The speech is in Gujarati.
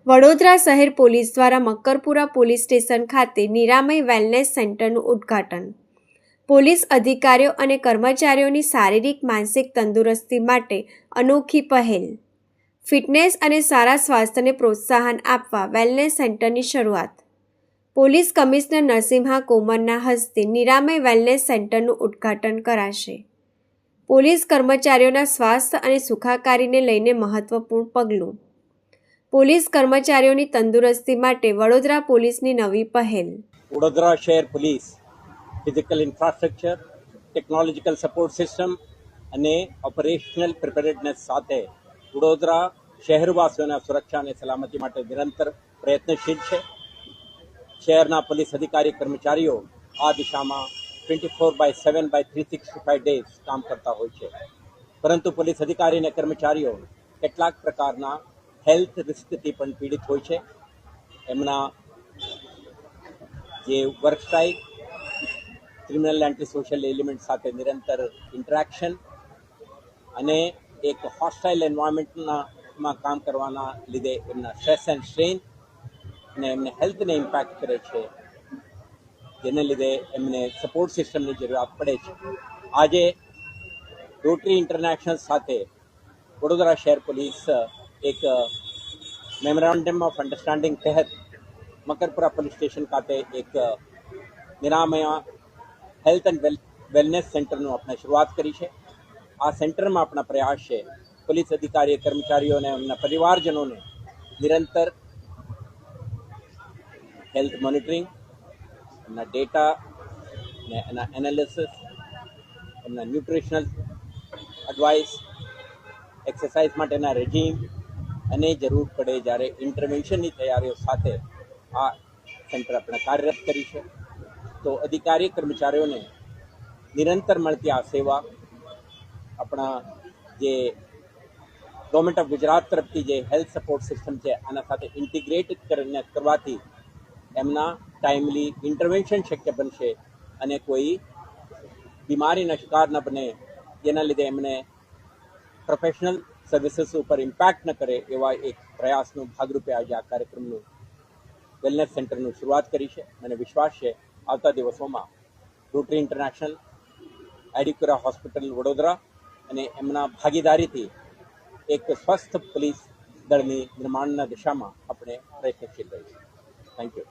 વડોદરા શહેર પોલીસ દ્વારા મક્કરપુરા પોલીસ સ્ટેશન ખાતે નિરામય વેલનેસ સેન્ટરનું ઉદ્ઘાટન. પોલીસ અધિકારીઓ અને કર્મચારીઓની શારીરિક માનસિક તંદુરસ્તી માટે અનોખી પહેલ. ફિટનેસ અને સારા સ્વાસ્થ્યને પ્રોત્સાહન આપવા વેલનેસ સેન્ટરની શરૂઆત. પોલીસ કમિશનર નરસિંહા કોમરના હસ્તે નિરામય વેલનેસ સેન્ટરનું ઉદ્ઘાટન કરાશે. પોલીસ કર્મચારીઓના સ્વાસ્થ્ય અને સુખાકારીને લઈને મહત્વપૂર્ણ પગલું. પોલીસ કર્મચારીઓની તંદુરસ્તી માટે વડોદરા પોલીસની નવી પહેલ. વડોદરા શહેર police physical infrastructure, technological support system અને ઓપરેશનલ પ્રિપેરેડનેસ સાથે વડોદરા શહેરવાસીઓના સુરક્ષા અને સલામતી માટે નિરંતર પ્રયત્નશીલ છે. શહેરના પોલીસ અધિકારી કર્મચારીઓ આ દિશામાં 24/7/365 ડેઝ કામ કરતા હોય છે. પરંતુ પોલીસ અધિકારી અને કર્મચારીઓ કેટલાક પ્રકારના હેલ્થ રિસ્કથી પણ પીડિત હોય છે. એમના જે work style, criminal anti social element સાથે નિરંતર ઇન્ટરેક્શન અને એક હોસ્ટાઇલ એન્વાયરમેન્ટમાં કામ કરવાના લીધે એમના સ્ટ્રેસ એન્ડ સ્ટ્રેઇન અને એમને હેલ્થને ઇમ્પેક્ટ કરે છે, જેને લીધે એમને સપોર્ટ સિસ્ટમની જરૂરિયાત પડે છે. આજે રોટરી ઇન્ટરનેશનલ સાથે વડોદરા શહેર પોલીસ એક મેમોરેન્ડમ ઓફ અન્ડરસ્ટેન્ડિંગ તહેત મક્કરપુરા પોલીસ સ્ટેશન ખાતે એક નિરામય હેલ્થ એન્ડ વેલનેસ સેન્ટરનું આપણે શરૂઆત કરી છે. આ સેન્ટરમાં આપણા પ્રયાસ છે પોલીસ અધિકારી કર્મચારીઓને એમના પરિવારજનોને નિરંતર હેલ્થ મોનિટરિંગ, એમના ડેટા ને એના એનાલિસિસ, એમના ન્યુટ્રિશનલ એડવાઇસ, એક્સરસાઇઝ માટેના રેજીમ અને જરૂર પડે જ્યારે ઇન્ટરવેન્શનની તૈયારીઓ સાથે આ સેન્ટર આપણે કાર્યરત કરી છે. તો અધિકારી કર્મચારીઓને નિરંતર મળતી આ સેવા આપણા જે ગવર્મેન્ટ ઓફ ગુજરાત તરફથી જે હેલ્થ સપોર્ટ સિસ્ટમ છે આના સાથે ઇન્ટિગ્રેટ કરવાથી એમના ટાઈમલી ઇન્ટરવેન્શન શક્ય બનશે અને કોઈ બીમારીના શિકાર ન બને, જેના લીધે એમને પ્રોફેશનલ સર્વિસીસ ઉપર ઇમ્પેક્ટ ન કરે એવા એક પ્રયાસનું ભાગરૂપે આજે આ કાર્યક્રમનું વેલનેસ સેન્ટરનું શરૂઆત કરી છે. મને વિશ્વાસ છે આવતા દિવસોમાં રોટરી ઇન્ટરનેશનલ, એડિક્યુરા હોસ્પિટલ વડોદરા અને એમના ભાગીદારીથી એક સ્વસ્થ પોલીસ દળની નિર્માણના દિશામાં આપણે પ્રયત્નશીલ રહીશું. Thank you.